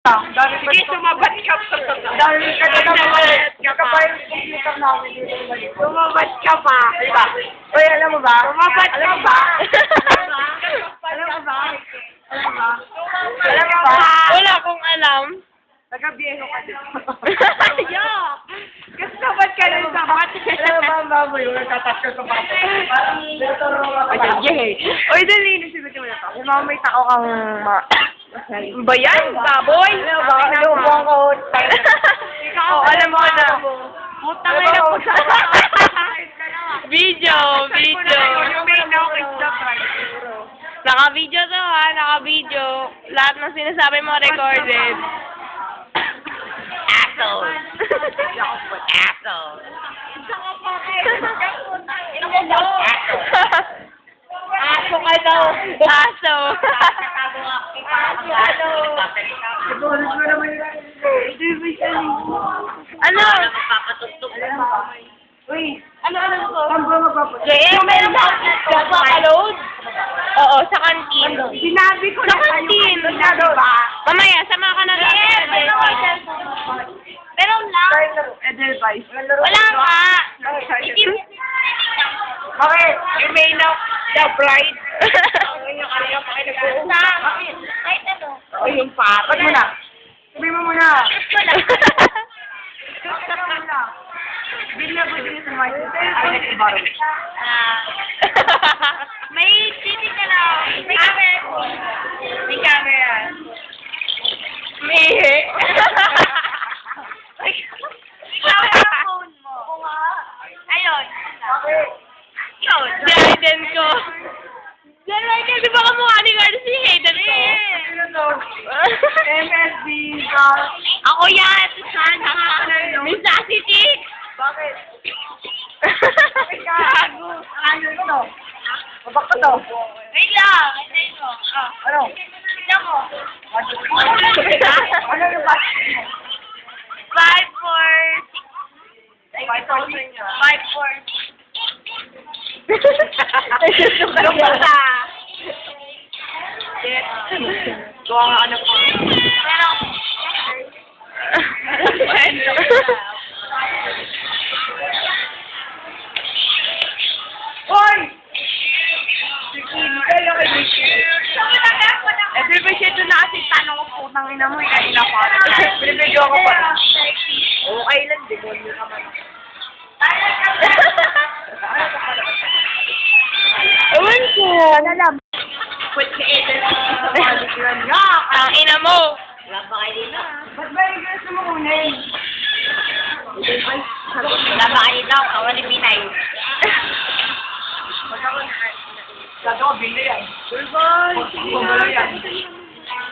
Sige, sumabat ka pa. Dahil ka na naman, kapay yung computer namin dito. Sumabat ka pa. Diba? Uy, alam mo ba? Sumabat Alam ka mo pa. Alam mo ba? Alam mo ba? Alam mo ba? Wala akong alam. Taga-bieho ka dito. Yeah. Kasi sabat ka rin sabat. Alam mo ba ang baboy yung nagtatas ka sa bato? Parang nagturo ka pa. Uy, dali, nasibat mo na to. Yung mga may tao kang Ba yan? Baboy? Alam mo ba? Yung buong kahot. Oh, alam mo na. Putang ina po sa Video, video. You may know it's the price. Naka-video to ha, naka-video. Lahat ng sinasabi mo recorded. Asshole. Asshole. Aso ka daw. Aso. Bonus mo naman yun. Ano? Uy, Ano ko? saan ba magpapunta? Yung meron ba? Nagpapaload? Oo, sa kantin. Sinabi ko Sa na sa'yo. kantin. Sinabi ba? Mamaya, sama ka na lang. Meron lang. Edelweiss. Wala nga. Bakit? You may know the bride. Yung kanya pa kayo nag-uusap. Kahit ano. O yung pare. Ba't mo na? Sabihin mo muna. Wala. Sabihin mo muna. Bilya ko din sa mga ay nag-ibarong. May titig ka na. May camera. May camera. May. phone mo. Ayun. Bakit? Yun. Hayden ko. Diyan lang kasi baka mukha ni Carlos si Hayden ko. Ano to? MSB ka. Ako yan. Sana. Miss Sassy Chick. Bakit? Gago. Ano to? Mabak ka to? Wait lang. Hintayin mo. Ano? Tignan mo. Ano yung bus? 5, 4, 5, 4. Ano ba? Yes. Gawa nga ano po. Pero, Hoy! Kaya kay Mickey. Eh, di ba siya doon na kasi tanong ko putang ina mo, kanina pa. Binibidyo ako pa. Okay lang, demonyo naman. ewan ko. Ano lang? Put si Eden sa palikiran niya. Ang ina mo. Wala pa kayo dito. Ba't ba yung gusto mo kunin? Wala pa kayo dito. Kawan ni Pinay. Gagawa, bili yan. Goodbye! Bumalo yan.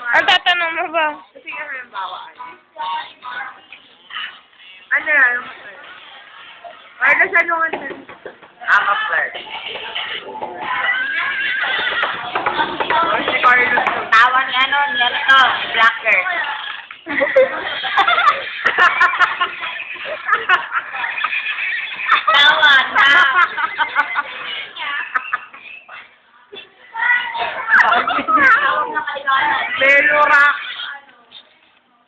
Ang tatanong mo ba? Kasi nga may bawaan. Ano yan? Ano siya nung ano? Ama flirt. Si Carlos. Tawan ni ano, ni ano to, black girl. Tawan na. Melora.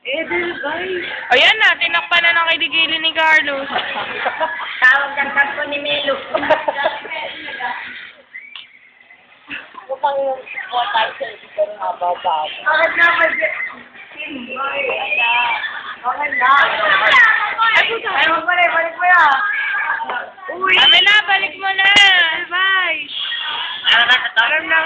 Edelweiss. Ayan na, tinakpan na ng kiligili ni Carlos. Tawag ganda po ni Melo. Upang yung water sa ito ng mababa. Bakit na ba siya? Bakit na? Ay, huwag mo na, balik mo na. Uy! Kami na, balik mo na! Bye. Alam na.